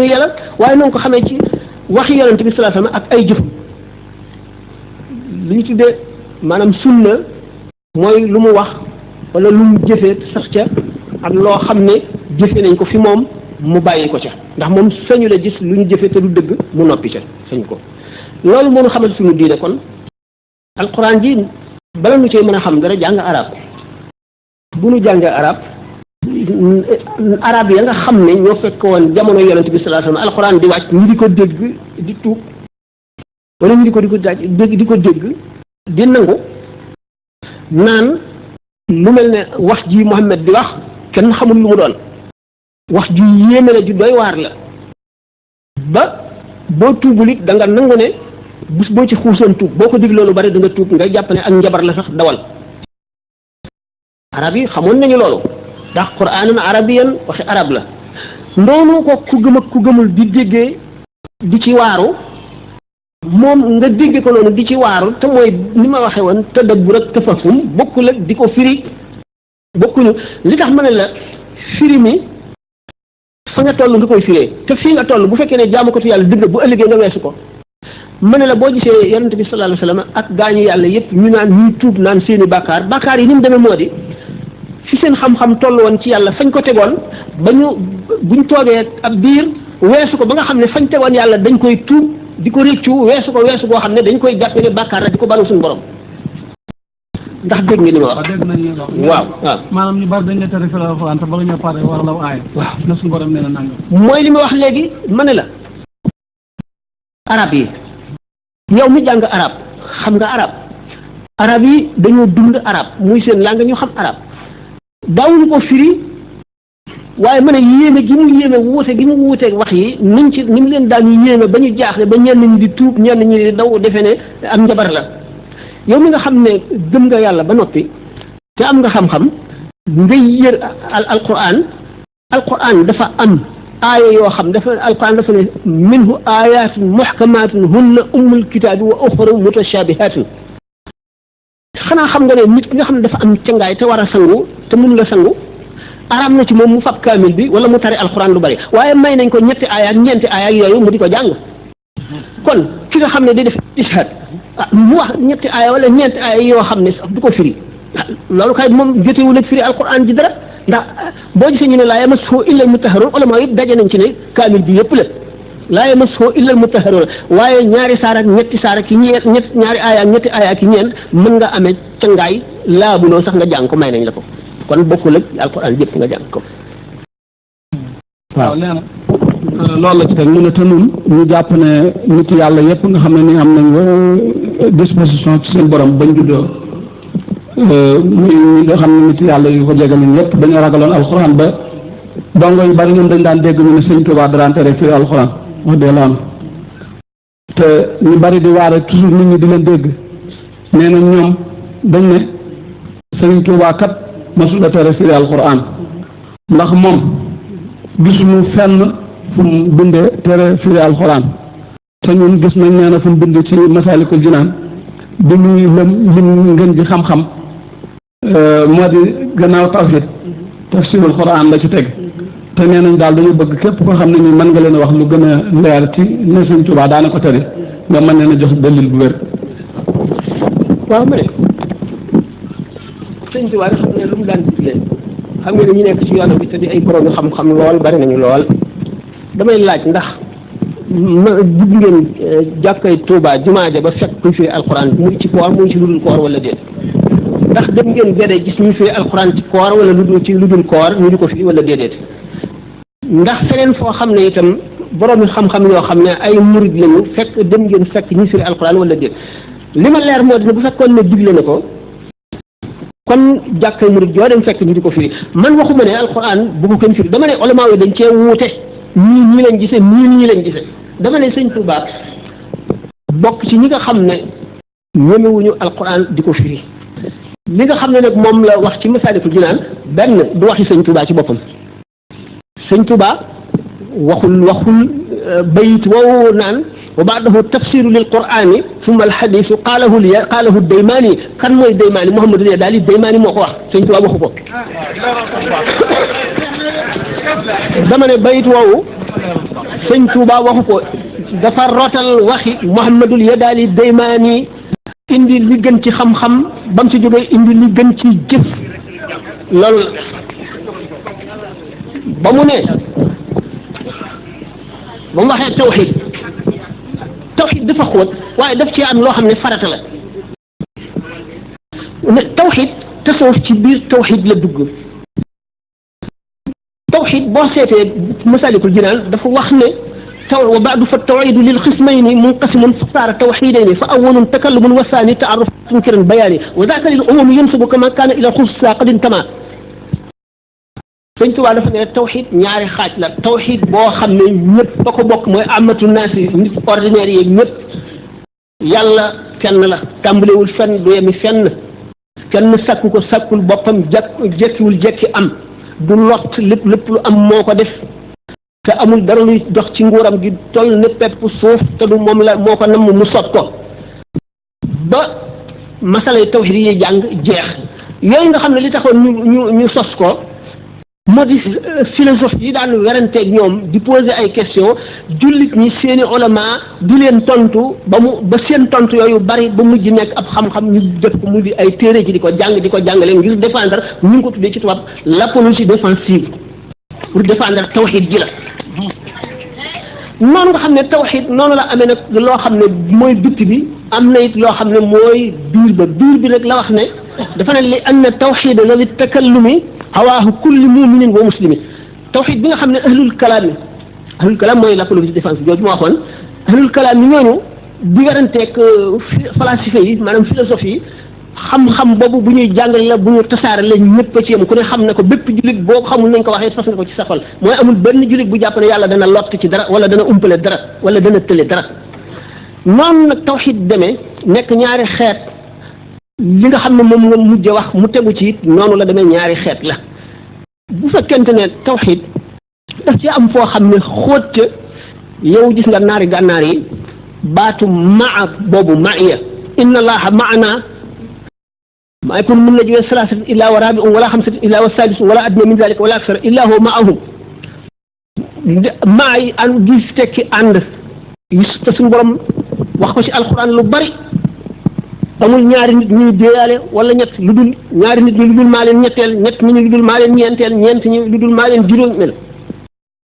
yàlla waaye na nga ko xamee ci waxi yonent bi sallallahu alayhi wasallam ak ay jëfam li ñu tuddee maanaam sunna mooy lu mu wax wala lu mu jëfee sax ca ak loo xam ne jëfe nañ ko fi moom mu bàyyi ko ca ndax moom sañu la gis lu ñu jëfe te du dëgg mu noppi ca sañ ko loolu moo ñu xamal suñu diine kon alquran ji bala nu cee mën a xam dara jàng arab bu nu jàngee arab ya nga xam ne ñoo fekk woon jamono yonent bi sallallahu alayhi wasallam alquran di wàcc ñu di ko dégg di tuub wala ñu di ko dégg di nangu naan lu mel ne wax ji Muhammad di wax kenn xamul lu mu doon wax ju yéeme la ju doy waar la ba boo tuubul it da nga nangu ne bis boo ci xuusoon tuub boo ko digloo lu bari da nga tuub nga jàpp ne ak njabar la sax dawal arab yi xamoon nañu loolu ndax quraanan arabiyan waxi arab la ndoonu ko ku gëm ak ku gëmul di déggee di ci waaru moom nga dégge ko noonu di ci waaru te mooy ni ma waxee woon tadabbur ak tafahum bokkul ak di ko firi bokkuñu li tax ma ne la firi mi fa nga toll nga koy firee te fii nga toll bu fekkee ne jaamu ko tu yàlla dëgg bu ëllëgee nga weesu ko ma ne la boo gisee yonent bi sallallahu alayhi wasallam ak gaañu yàlla yëpp ñu naan ñuy tuub naan seeni bàkkaar yi ni mu demee moo di fi seen xam-xam toll woon ci yàlla fañ ko tegoon ba buñ toogee ab biir weesu ko ba nga xam ne fañ tegoon yàlla dañ koy tuub di ko réccu weesu goo xam ne dañ koy jàppe ne bàkkaar la di ko balu suñu borom ndax dégg nga li ma wax. dégg nañu wax. waaw maanaam ñu bari dañ la tere fi la alxuraan te bala ñoo pare war la aaya. waaw na suñu borom nee na nangam. mooy li ma wax léegi ma ne la arab yi yow mi jàng arab xam nga arab yi dañoo dund arab muy seen langue ñu xam arab daawuñu ko firi waaye ma ne yéeme gi mu yéeme wuute gi mu wuuteeg wax yi niñ ci ni mu leen daan yéeme ba ñu jaaxle ba ñenn ñi di tuub ñenn ñi di daw defe ne am njabar la yow mi nga xam ne gëm nga yàlla ba noppi te am nga xam-xam ngay yër alquran dafa am aaya yoo xam alquran dafa ne minhu ayatun muhkamatun hunna ummul kitaabi wa uxra mutashabihatun xanaa xam nga ne nit ki nga xam ne dafa am cangaay te war a sangu te mun la sangu araam na ci moom mu fab kaamil bi wala mu tari alxuraan lu bari waaye may nañ ko ñetti aaya ak ñeenti aaya ak yooyu mu di ko jàng kon ki nga xam ne day def ishaad mu wax ñetti aaya wala ñeenti aaya yoo xam ne sax du ko firi loolu kay moom jotewul ak firi alxuraan ji dara ndax boo gisee ñu ne laa yamassuhu illa al-mutahharun ulama yëpp daje nañ ci ne kaamil bi yëpp la laa yamassuhu illa al-mutahharun waaye ñaari saar ak ñetti saar ak ñaari aaya ak ñetti aaya ak ñeent mën nga amee cangaay laabuloo sax nga jàng ko may nañ la ko kon bokkul ak alquran yëpp nga jàng ko. waaw nee na loolu la ci teg mu ne te nun ñu jàpp ne nit yàlla yëpp nga xam ne ni am nañ disposition ci seen borom bañ juddoo muy nga xam ne nit yàlla yu ko jegal ñun yëpp dañoo ragaloon alquran ba dongo yu bari ñoom dañ daan dégg ñu ne sëñ Tuubaa daan tere firi alquran wax dëgg yàlla te ñu bari di waare toujours nit ñi di leen dégg nee na ñoom dañ ne sëñ Tuubaa kat masula tere firi alquran ndax moom gisuñu fenn fu mu bindee tere firi alquran te ñun gis nañ nee na fu mu bind ci Masaalikul Jinaan bi muy lim ngeen ji xam-xam moo di gannaaw tawhid tafsirul quran la ci teg te nee nañ daal dañu bëgg képp koo xam ne ni mën nga leen a wax lu gën a leer ci ne sëñ Tuubaa daana ko tere nga mën leen a jox dalil bu wér. waaw ma ne sëñ Tuubaa xam ne lu mu daan digle xam nga ne ñu nekk ci yoon bi te di ay borom xam-xam lool bari nañu lool damay laaj ndax ma jub ngeen jàkkay Tuubaa jumaa ja ba fekk kuy firi alxuraan muy ci koor muy ci lu dul koor wala déet ndax dem ngeen gede gis ñuy firi alxuraan ci koor wala lu dul koor ñu di ko firi wala déedéet ndax feneen foo xam ne itam borom xam-xam yoo xam ne ay murid lañu fekk dem ngeen fekk ñuy firi alxuraan wala déet li ma leer moo dina bu fekkoon ne digle na ko kon jàkkay murid joo dem fekk ñu di ko firi man waxuma ne alxuraan bu ko kenn firi dama ne ulama yi dañ cee wuute ñii lañ gisee ñii lañ gisee dama ne sëñ Tuubaa bokk ci ñi nga xam ne ñemewuñu alxuraan di ko firi li nga xam ne nag moom la wax ci Masaalikul Jinaan benn du waxi sëñ Tuubaa ci boppam sëñ Tuubaa waxul bayit woowu naan wa baadahu tafsiru lil qur'ani summa alhadisu qaalahu Daymaani kan mooy Daymaani Muhammadu daal Daymaani moo ko wax sëñ Tuubaa waxu ko dama ne bayit woowu sëñ Tuuba waxu ko dafa rotal waxi Muhammadul Yadaali Daymaani indi li gën ci xam-xam ba mu ci jógee indi li gën ci jëf loolu ba mu waxee tawxid dafa xóot waaye daf ci am loo xam ne farata la ne tawxid tasawuf ci biir tawxid la dugg tawxid boo seetee Masaalikul Jinaan dafa wax ne wa baadu fa tawxidu lil xismayni munqasimun fasaara tawxidayni fa awwalun takallumun wa saani taaruf tunkiran bayaani wa daaka lil umumi yansubu kama kaana ila xususa qad intama Sëñ Tuubaa dafa ne tawxid ñaari xaaj la tawxid boo xam ne ñëpp ba ko bokk mooy amatu naasi nit ordinaire yeeg ñëpp yàlla kenn la tàmbalewul fenn du yemi fenn kenn sàkku ko sàkkul boppam jekkiwul jekki am du lot lépp lu am moo ko def te amul dara luy dox ci nguuram gi toll ne pepp suuf te du moom la moo ko namm mu sot ko ba masalay tawxid yi jàng jeex yooyu nga xam ne li taxoon ñu sos ko moo di philosophe yi daan weranteeg ñoom di poser ay question jullit ñi seeni ulama di leen tontu ba seen tontu yooyu bari ba mujj nekk ab xam-xam ñu def ko mu di ay téere ci di ko jàngale ngir défendre ñu ngi ko tuddee ci tubaab l'apologie défensive pour défendre tawxid ji la noonu nga xam ne tawxid noonu la amee nag loo xam ne mooy bitti bi am na it loo xam ne mooy biir bi rek la wax ne dafa ne li anna tawxida la li takallumi hawaahu kulli muminin wa muslimin tawxid bi nga xam ne ahlul kalaam mooy l'apologie défense jooju ma waxoon ahlul kalaam yi ñooñu di weranteeg falasife yi maanaam philosophie yi xam-xam boobu bu ñuy jàngale la bu ñu tasaare la ñëpp a ci yem ku ne xam na ko bépp jullit boo ko xamul nañ ko waxee fas nga ko ci sa xol mooy amul benn jullit bu jàpp ne yàlla dana lott ci dara wala dana umpale dara wala dana tële dara noonu nag tawxid demee nekk ñaari xeet li nga xam ne moom nga mujj wax mu tegu ci it noonu la demee ñaari xeet la bu fekkente ne tawxid daf ci am foo xam ne xóot ca yow gis nga naari gànnaar yi baatu maa boobu maiya inna allaha maana ma yakun min najwa salaasatin illa wa rabi'un wala xamsatin illa wa sadisun wala adna min dalika wala aksara illa huwa maahum maa yi ànd gis tekki ànd te suñu borom wax ko ci alquran lu bari amul ñaari nit ñuy déyaale wala ñett lu dul ñaari nit ñi lu dul maa leen ñetteel ñett ñi lu dul maa leen ñeenteel ñeent ñi lu dul maa leen juróomeel